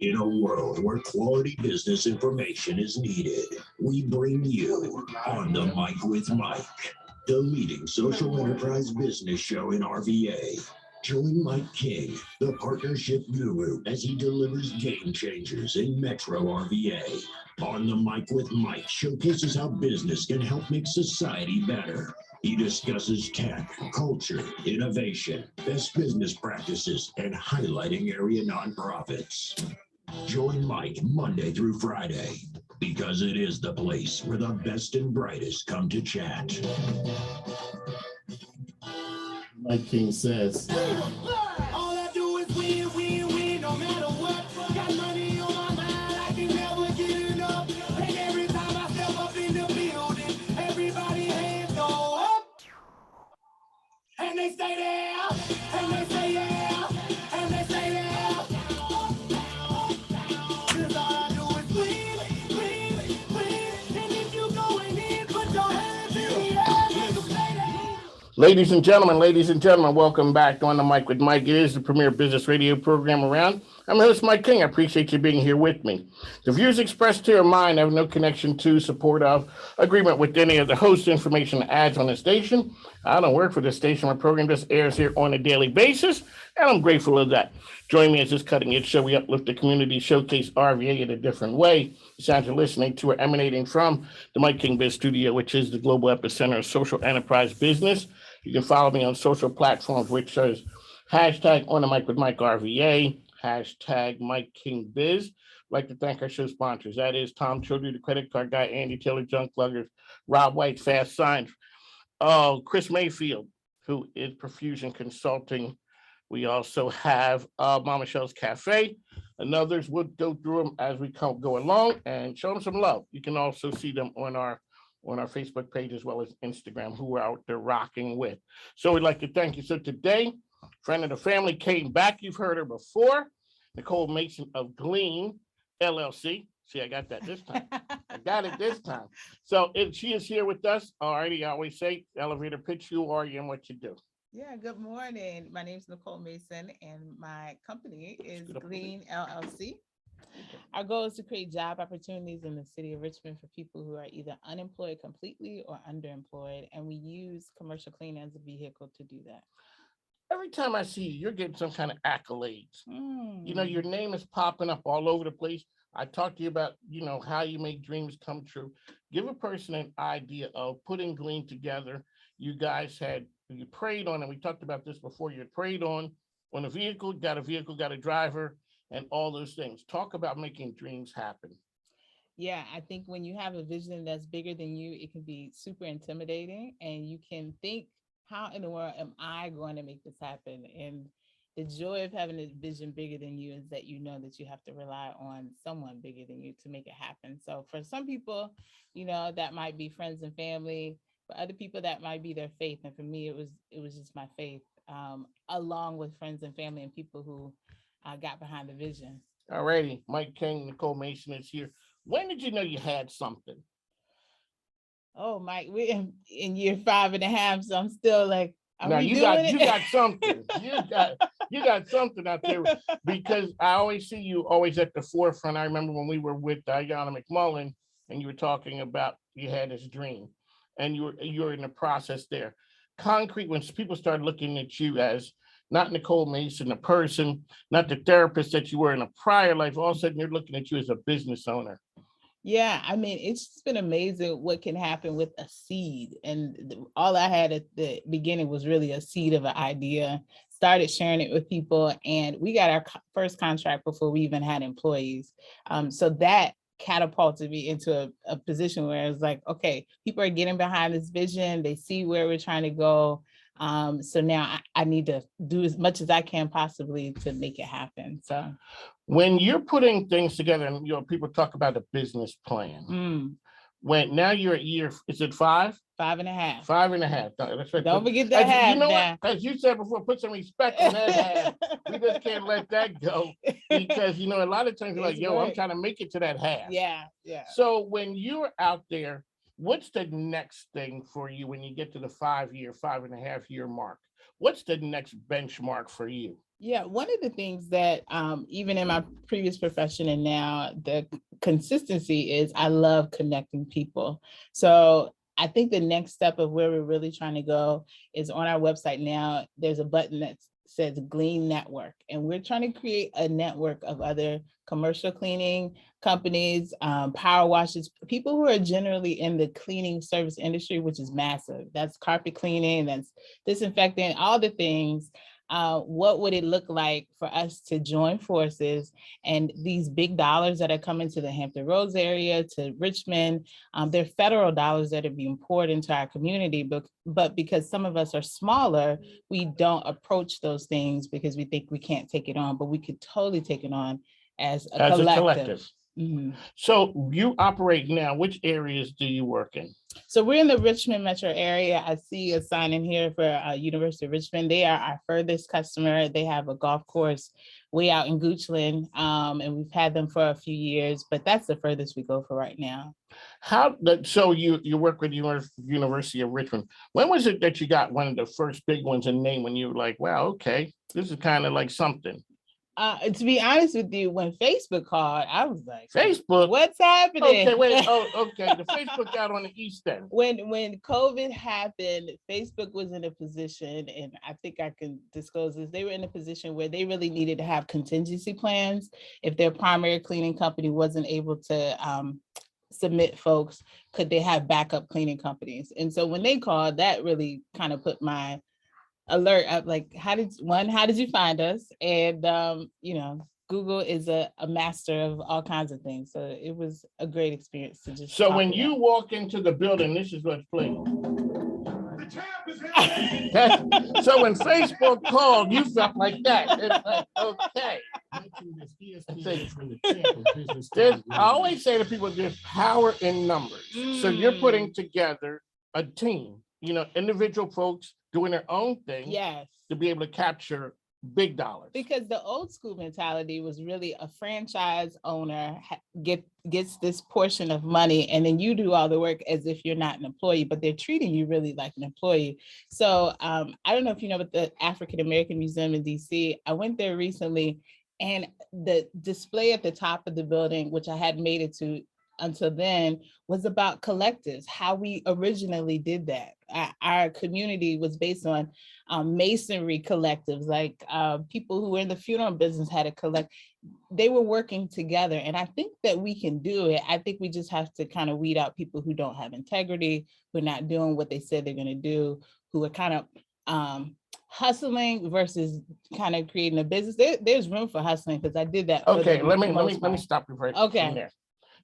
In a world where quality business information is needed, we bring you On the Mic with Mike, the leading social enterprise business show in RVA. Join Mike King, the partnership guru, as he delivers game changers in Metro RVA. On the Mic with Mike showcases how business can help make society better. He discusses tech, culture, innovation, best business practices, and highlighting area nonprofits. Join Mike Monday through Friday because it is the place where the best and brightest come to chat. Mike King says, All I do is win, win, win, no matter what. Got money on my mind, I can never get enough. And every time I step up in the building, everybody hands go up. And they stay there, and they say yeah, and they say yeah. 'Cause all I do is win, win, win. And if you going in, put your hands in the air, make 'em stay there. ladies and gentlemen, welcome back to On the Mic with Mike. It is the premier business radio program around. I'm your host, Mike King. I appreciate you being here with me. The views expressed here are mine. I have no connection to, support of, agreement with any of the host information ads on the station. I don't work for the station. My program just airs here on a daily basis, and I'm grateful of that. Join me as this cutting-edge show. We uplift the community, showcase RVA in a different way. The sounds you're listening to are emanating from the Mike King Biz Studio, which is the global epicenter of social enterprise business. You can follow me on social platforms, which is hashtag On the Mic with Mike RVA, hashtag Mike King Biz. I'd like to thank our show sponsors. That is Tom Childry, the credit card guy, Andy Taylor, Junk Luggers, Rob White, Fast Signs, Chris Mayfield, who is Perfusion Consulting. We also have Mama Michelle's Cafe and others. We'll go through them as we go along and show them some love. You can also see them on our Facebook page as well as Instagram, who we're out there rocking with. So we'd like to thank you. So today, friend of the family came back. You've heard her before, Nicole Mason of Glean LLC. See, I got that this time. I got it this time. So she is here with us. Alrighty, I always say, elevator pitch, who are you and what you do? Yeah, good morning. My name is Nicole Mason, and my company is Glean LLC. Our goal is to create job opportunities in the city of Richmond for people who are either unemployed completely or underemployed, and we use commercial cleaning as a vehicle to do that. Every time I see you, you're getting some kind of accolades. You know, your name is popping up all over the place. I talked to you about, how you make dreams come true. Give a person an idea of putting Glean together. You guys you prayed on, and we talked about this before, you prayed on a vehicle, got a driver, and all those things. Talk about making dreams happen. Yeah, I think when you have a vision that's bigger than you, it can be super intimidating, and you can think, how in the world am I going to make this happen? And the joy of having a vision bigger than you is that you know that you have to rely on someone bigger than you to make it happen. So for some people, that might be friends and family. For other people, that might be their faith. And for me, it was just my faith, along with friends and family and people who got behind the vision. All righty. Mike King, Nicole Mason is here. When did you know you had something? Oh, Mike, we're in year 5.5, so I'm still like, you got something. You got something out there, because I always see you always at the forefront. I remember when we were with Ayanna McMullen, and you were talking about you had this dream, and you're in the process there. Concrete, when people started looking at you as not Nicole Mason, the person, not the therapist that you were in a prior life, all of a sudden you're looking at you as a business owner. Yeah, I mean, it's just been amazing what can happen with a seed. And all I had at the beginning was really a seed of an idea, started sharing it with people, and we got our first contract before we even had employees. So that catapulted me into a position where it's like, okay, people are getting behind this vision. They see where we're trying to go. So now I need to do as much as I can possibly to make it happen. So when you're putting things together, and people talk about a business plan. When now you're at year, is it 5? 5.5. 5.5. That's right. Don't forget that half. You know what? As you said before, put some respect on that half. We just can't let that go, because a lot of times you're like, yo, I'm trying to make it to that half. Yeah. So when you're out there, what's the next thing for you when you get to the 5.5 year mark? What's the next benchmark for you? Yeah, one of the things that even in my previous profession and now the consistency is I love connecting people. So I think the next step of where we're really trying to go is on our website now. There's a button that says Glean Network, and we're trying to create a network of other commercial cleaning companies, power washes, people who are generally in the cleaning service industry, which is massive. That's carpet cleaning, that's disinfecting, all the things. What would it look like for us to join forces and these big dollars that are coming to the Hampton Roads area, to Richmond, they're federal dollars that are being poured into our community, but because some of us are smaller, we don't approach those things because we think we can't take it on, but we could totally take it on as a collective. Mhm. So you operate now, which areas do you work in? So we're in the Richmond metro area. I see a sign in here for University of Richmond. They are our furthest customer. They have a golf course way out in Goochland, and we've had them for a few years, but that's the furthest we go for right now. So you work with University of Richmond. When was it that you got one of the first big ones in name when you were like, wow, okay, this is kind of like something? To be honest with you, when Facebook called, I was like, Facebook? What's happening? Okay, wait. Oh, okay. The Facebook out on the East End. When COVID happened, Facebook was in a position, and I think I can disclose this, they were in a position where they really needed to have contingency plans. If their primary cleaning company wasn't able to submit folks, could they have backup cleaning companies? And so when they called, that really kind of put my alert up, like, how did you find us? And Google is a master of all kinds of things, so it was a great experience to just. So when you walk into the building, this is what's playing. So when Facebook called, you felt like that. It's like, okay. I always say to people, there's power in numbers. So you're putting together a team, individual folks doing their own thing. Yes. To be able to capture big dollars. Because the old school mentality was really a franchise owner gets this portion of money, and then you do all the work as if you're not an employee, but they're treating you really like an employee. So I don't know if you know about the African American Museum in DC. I went there recently, and the display at the top of the building, which I hadn't made it to until then, was about collectives, how we originally did that. Our community was based on masonry collectives, like people who were in the funeral business had a collect. They were working together, and I think that we can do it. I think we just have to kind of weed out people who don't have integrity, who are not doing what they said they're going to do, who are kind of hustling versus kind of creating a business. There's room for hustling, because I did that. Okay, let me stop you right there.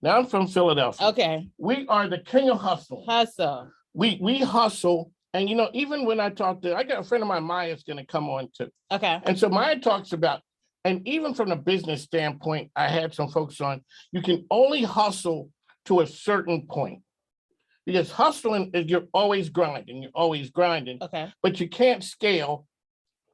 Now I'm from Philadelphia. Okay. We are the king of hustle. Hustle. We hustle. And, even when I got a friend of mine, Maya's going to come on too. Okay. And so Maya talks about, and even from the business standpoint, I had some folks on, you can only hustle to a certain point. Because hustling is you're always grinding. Okay. But you can't scale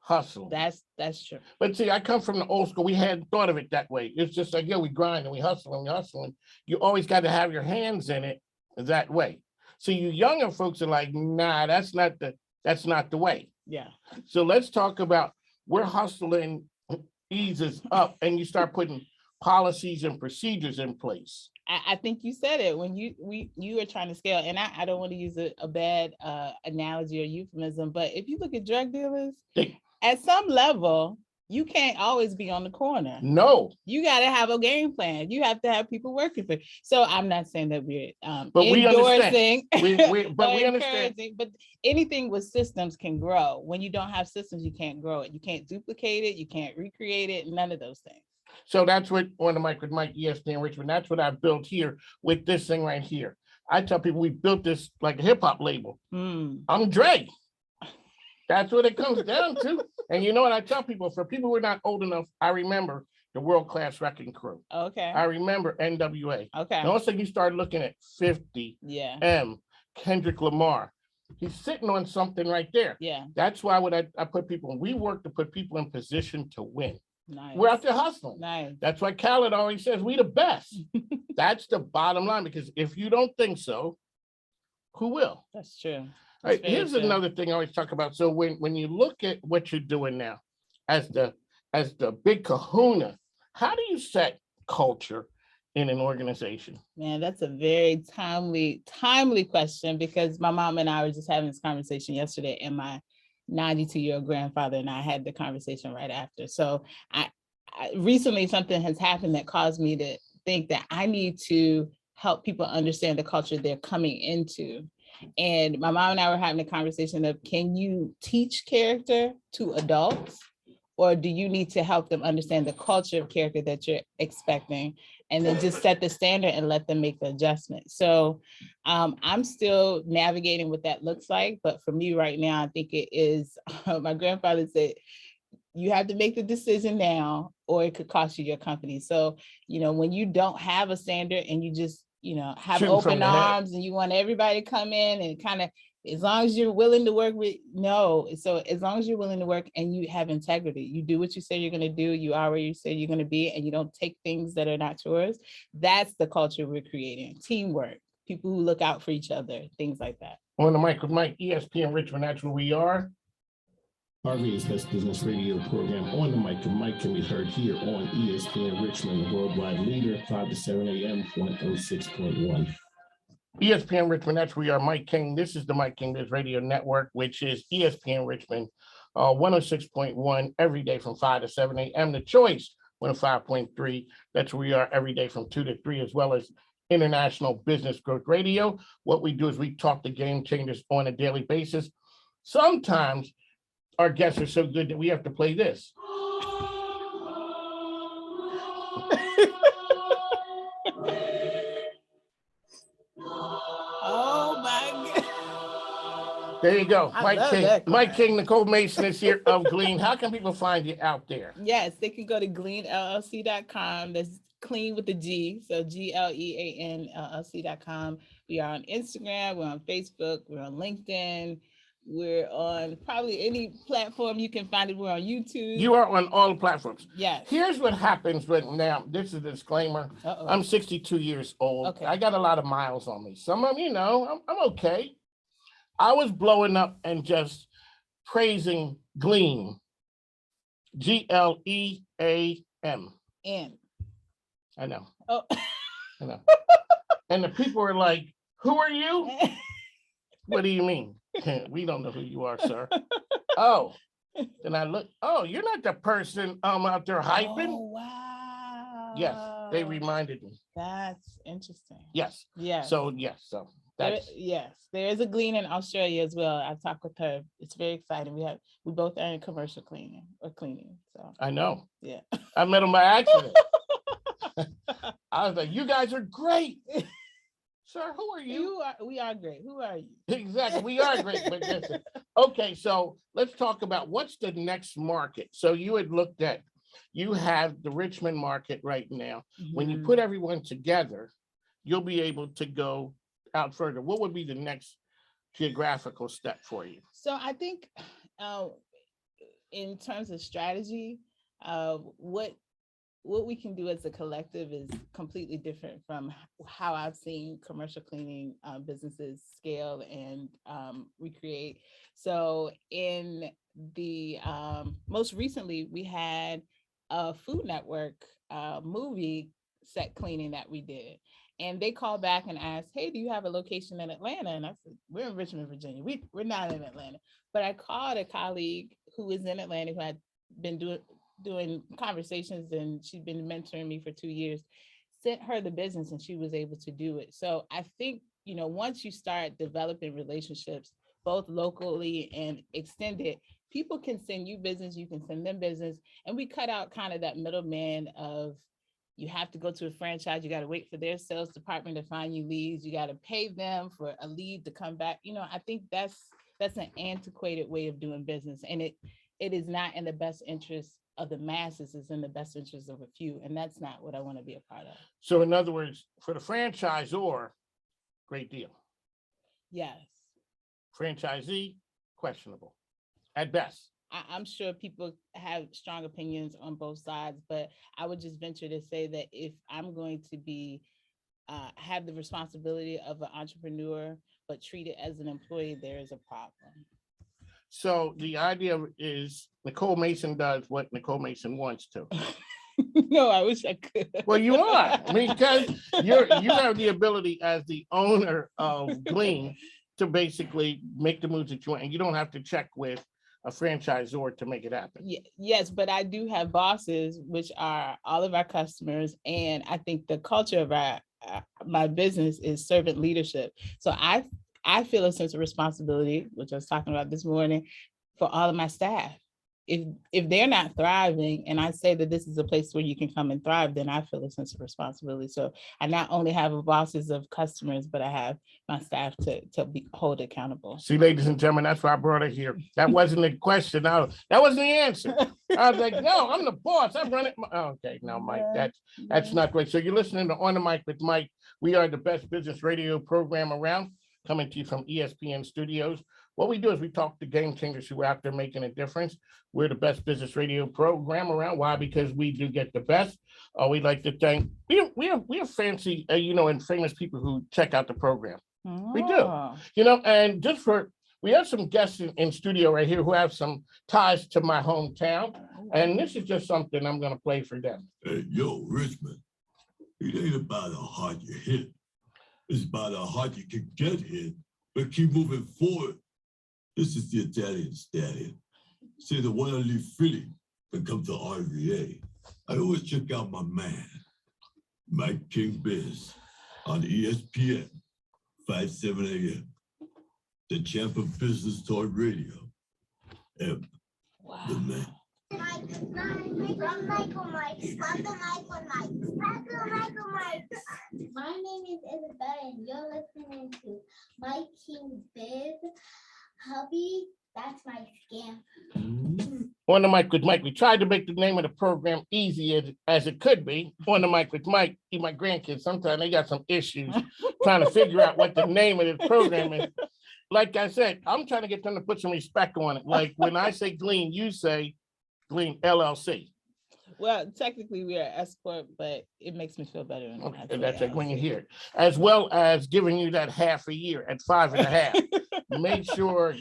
hustle. That's true. But see, I come from the old school. We hadn't thought of it that way. It's just like, we grind and we hustle and we hustle. And you always got to have your hands in it that way. So you younger folks are like, nah, that's not the way. Yeah. So let's talk about where hustling eases up and you start putting policies and procedures in place. I think you said it when you are trying to scale, and I don't want to use a bad analogy or euphemism, but if you look at drug dealers, at some level, you can't always be on the corner. No. You got to have a game plan. You have to have people working for you. So I'm not saying that we're but endorsing, we understand. But anything with systems can grow. When you don't have systems, you can't grow it. You can't duplicate it. You can't recreate it. None of those things. So that's what on the mic with Mike ESPN Richmond. That's what I built here with this thing right here. I tell people we built this like a hip hop label. I'm Dre. That's what it comes down to. And you know what I tell people? For people who are not old enough, I remember the World Class Wrecking Crew. Okay. I remember NWA. Okay. And also you start looking at 50, Kendrick Lamar. He's sitting on something right there. Yeah. That's why I put people, we work to put people in position to win. Nice. We're out there hustling. Nice. That's why Khaled always says we the best. That's the bottom line, because if you don't think so, who will? That's true. All right, here's another thing I always talk about. So when you look at what you're doing now as the as the big kahuna, how do you set culture in an organization? Man, that's a very timely question, because my mom and I were just having this conversation yesterday, and my 92-year-old grandfather and I had the conversation right after. So I recently something has happened that caused me to think that I need to help people understand the culture they're coming into. And my mom and I were having a conversation of, can you teach character to adults, or do you need to help them understand the culture of character that you're expecting, and then just set the standard and let them make the adjustment? So I'm still navigating what that looks like. But for me right now, I think it is, my grandfather said, you have to make the decision now, or it could cost you your company. So, when you don't have a standard and you just, have Shooting from open the hip. arms and you want everybody to come in and kind of, as long as you're willing to work with, so as long as you're willing to work and you have integrity, you do what you say you're going to do, you are where you say you're going to be, and you don't take things that are not yours. That's the culture we're creating. Teamwork, people who look out for each other, things like that. On the mic with Mike, ESPN Richmond, that's where we are. RVA's Best Business Radio program On the Mic with Mike can be heard here on ESPN Richmond, the worldwide leader, 5 to 7 a.m. 106.1. ESPN Richmond, that's where we are. Mike King. This is the Mike King Biz Radio Network, which is ESPN Richmond, 106.1 every day from 5 to 7 a.m. The Choice, 105.3. That's where we are every day from 2 to 3, as well as International Business Growth Radio. What we do is we talk to game changers on a daily basis. Sometimes our guests are so good that we have to play this. Oh my God. There you go. I Mike love King. that Mike part. King, Nicole Mason is here of Glean. How can people find you out there? Yes, they can go to gleanllc.com. That's clean with the G. So GLEANLLC.com. We are on Instagram, we're on Facebook, we're on LinkedIn, we're on probably any platform you can find it. We're on YouTube. You are on all platforms. Yes. Here's what happens right now. This is a disclaimer. Uh-oh. I'm 62 years old. Okay. I got a lot of miles on me. Some of them, I'm okay. I was blowing up and just praising Gleam. GLEAM. And I know. oh. I know. And the people were like, who are you? What do you mean? We don't know who you are, sir. Oh, then I look, oh, you're not the person out there hyping. Oh, wow. Yes, they reminded me. That's interesting. Yes. Yes. So that's Yes, there is a Glean in Australia as well. I've talked with her. It's very exciting. We both are in commercial cleaning or cleaning. So I know. yeah. I met him by accident. I was like, you guys are great. Sir, who are you? We are great. Who are you? Exactly. We are great. But listen. Okay, so let's talk about what's the next market. So you had looked at, you have the Richmond market right now. When you put everyone together, you'll be able to go out further. What would be the next geographical step for you? So I think in terms of strategy, what we can do as a collective is completely different from how I've seen commercial cleaning businesses scale and recreate. So in the most recently, we had a Food Network movie set cleaning that we did. And they called back and asked, hey, do you have a location in Atlanta? And I said, we're in Richmond, Virginia. We're not in Atlanta. But I called a colleague who is in Atlanta who had been doing conversations, and she'd been mentoring me for 2 years, sent her the business and she was able to do it. So I think, once you start developing relationships, both locally and extended, people can send you business, you can send them business. And we cut out kind of that middleman of, you have to go to a franchise, you got to wait for their sales department to find you leads, you got to pay them for a lead to come back. I think that's an antiquated way of doing business. And it is not in the best interest of the masses, it's in the best interest of a few. And that's not what I want to be a part of. So in other words, for the franchisor, great deal. Yes. Franchisee, questionable at best. I'm sure people have strong opinions on both sides, but I would just venture to say that if I'm going to be have the responsibility of an entrepreneur, but treat it as an employee, there is a problem. So the idea is Nicole Mason does what Nicole Mason wants to. No, I wish I could. Well, you are, because you have the ability as the owner of Glean to basically make the moves that you want, and you don't have to check with a franchisor to make it happen. Yes, but I do have bosses, which are all of our customers, and I think the culture of my business is servant leadership. So I feel a sense of responsibility, which I was talking about this morning, for all of my staff. If they're not thriving, and I say that this is a place where you can come and thrive, then I feel a sense of responsibility. So I not only have bosses of customers, but I have my staff to be hold accountable. See, ladies and gentlemen, that's why I brought her here. That wasn't the question. No, that wasn't the answer. I was like, no, I'm the boss. I'm running. Okay, no, Mike, that's not great. So you're listening to On the Mic with Mike. We are the best business radio program around, coming to you from ESPN Studios. What we do is we talk to game changers who are out there making a difference. We're the best business radio program around. Why? Because we do get the best. We like to thank, we have fancy, and famous people who check out the program. We do, and we have some guests in studio right here who have some ties to my hometown. And this is just something I'm going to play for them. Hey, yo, Richmond, it ain't about how hard you hit. It's about how hard you can get hit, but keep moving forward. This is the Italian stallion. Say the one and leave Philly and come to RVA. I always check out my man, Mike King Biz, on ESPN, 5-7 a.m. The champ of business talk radio. The man. My name is Isabella, and you're listening to Mike King Biz. Hubby, that's my scam. On the Mic with Mike. We tried to make the name of the program easy as it could be. On the Mic with Mike. My grandkids, sometimes they got some issues trying to figure out what the name of the program is. Like I said, I'm trying to get them to put some respect on it. Like when I say Glean, you say Glean LLC. Well, technically we are S Corp, but it makes me feel better. Okay, that's like when you hear it. As well as giving you that half a year at 5.5. Make sure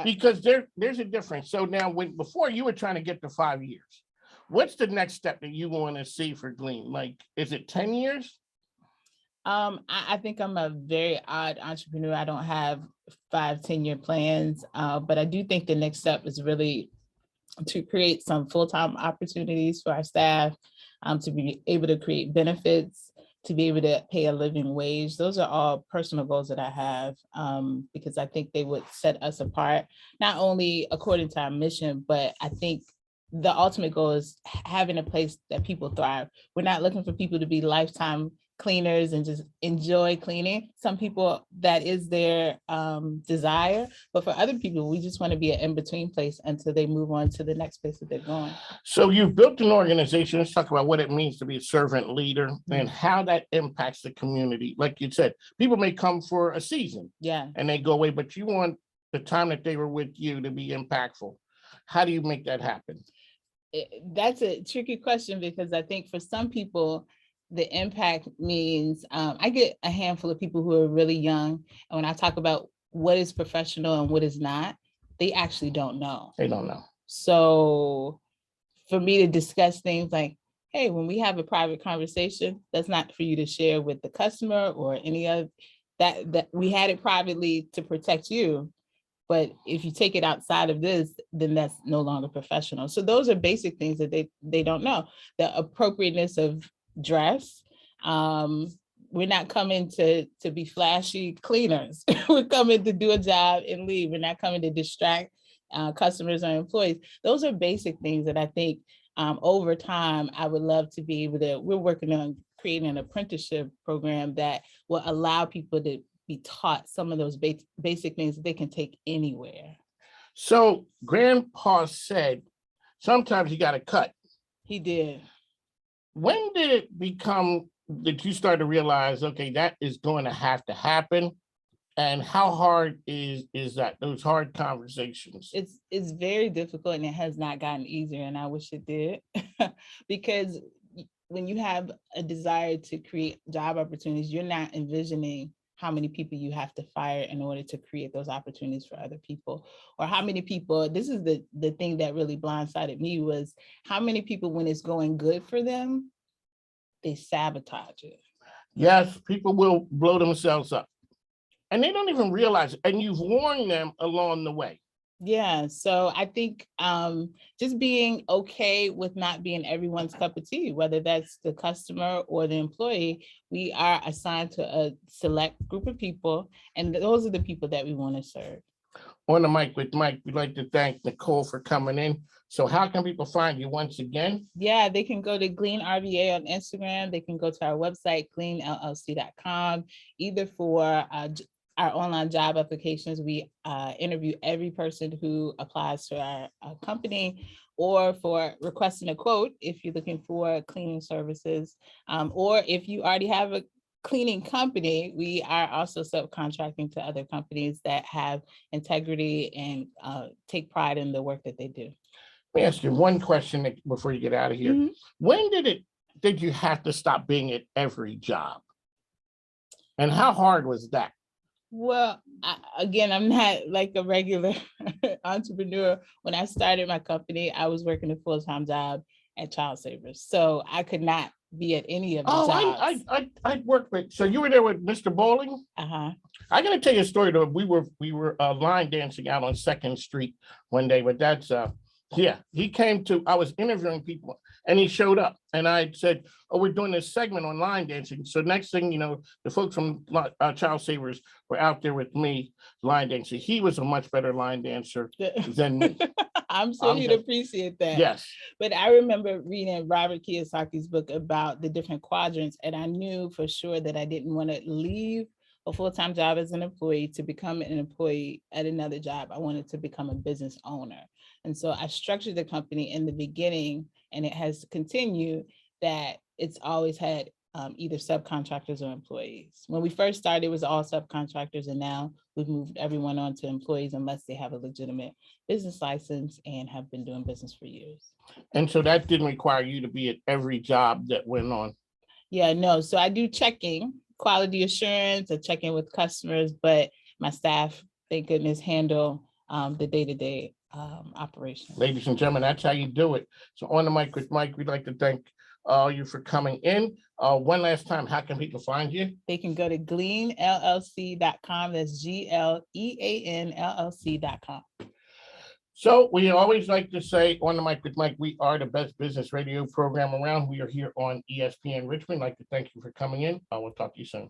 because there's a difference. So now before you were trying to get to 5 years, what's the next step that you want to see for Glean? Like, is it 10 years? I think I'm a very odd entrepreneur. I don't have 5-10 year plans, but I do think the next step is really to create some full-time opportunities for our staff, to be able to create benefits, to be able to pay a living wage. Those are all personal goals that I have, because I think they would set us apart, not only according to our mission, but I think the ultimate goal is having a place that people thrive. We're not looking for people to be lifetime cleaners and just enjoy cleaning. Some people, that is their desire, but for other people, we just want to be an in-between place until they move on to the next place that they're going. So you've built an organization. Let's talk about what it means to be a servant leader and how that impacts the community. Like you said, people may come for a season, and they go away, but you want the time that they were with you to be impactful. How do you make that happen? That's a tricky question, because I think for some people, the impact means I get a handful of people who are really young. And when I talk about what is professional and what is not, they actually don't know. They don't know. So for me to discuss things like, hey, when we have a private conversation, that's not for you to share with the customer or any other, that we had it privately to protect you. But if you take it outside of this, then that's no longer professional. So those are basic things that they don't know. The appropriateness of dress. We're not coming to be flashy cleaners. We're coming to do a job and leave. We're not coming to distract customers or employees. Those are basic things that I think over time, I would love to be able to, we're working on creating an apprenticeship program that will allow people to be taught some of those basic things that they can take anywhere. So Grandpa said, sometimes you got to cut. He did. When did it become that you start to realize, okay, that is going to happen? And how hard is that, those hard conversations? It's very difficult, and it has not gotten easier, and I wish it did. Because when you have a desire to create job opportunities, you're not envisioning how many people you have to fire in order to create those opportunities for other people, or how many people, this is the thing that really blindsided me, was how many people, when it's going good for them, they sabotage it. Yes, people will blow themselves up and they don't even realize it. And you've warned them along the way. Yeah, so I think just being okay with not being everyone's cup of tea, whether that's the customer or the employee, we are assigned to a select group of people, and those are the people that we want to serve. On the Mic with Mike, we'd like to thank Nicole for coming in. So how can people find you once again? Yeah, they can go to Glean RVA on Instagram. They can go to our website, gleanllc.com, either for our online job applications. We interview every person who applies to our company, or for requesting a quote if you're looking for cleaning services, or if you already have a cleaning company, we are also subcontracting to other companies that have integrity and take pride in the work that they do. Let me ask you one question before you get out of here. Mhm. When did you have to stop being at every job? And how hard was that? Well, again, I'm not like a regular entrepreneur. When I started my company, I was working a full-time job at Child Savers, so I could not be at any of the jobs. I worked with. So you were there with Mr. Bowling. Uh-huh. I gotta tell you a story though. We were line dancing out on 2nd Street one day, but that's yeah. He came to. I was interviewing people, and he showed up, and I said, "Oh, we're doing this segment on line dancing." So next thing you know, the folks from Child Savers were out there with me line dancing. He was a much better line dancer than me. I'm sure you'd appreciate that. Yes. But I remember reading Robert Kiyosaki's book about the different quadrants, and I knew for sure that I didn't want to leave a full-time job as an employee to become an employee at another job. I wanted to become a business owner. And so I structured the company in the beginning, and it has continued that it's always had either subcontractors or employees. When we first started, it was all subcontractors, and now we've moved everyone on to employees unless they have a legitimate business license and have been doing business for years. And so that didn't require you to be at every job that went on. Yeah, no. So I do checking, quality assurance, I check in with customers, but my staff, thank goodness, handle the day-to-day operation. Ladies and gentlemen, that's how you do it. So on the Mic with Mike, we'd like to thank you for coming in. One last time, how can people find you? They can go to gleanllc.com. That's GLEANLLC.com. So we always like to say on the Mic with Mike, we are the best business radio program around. We are here on ESPN Richmond. I'd like to thank you for coming in. I will talk to you soon.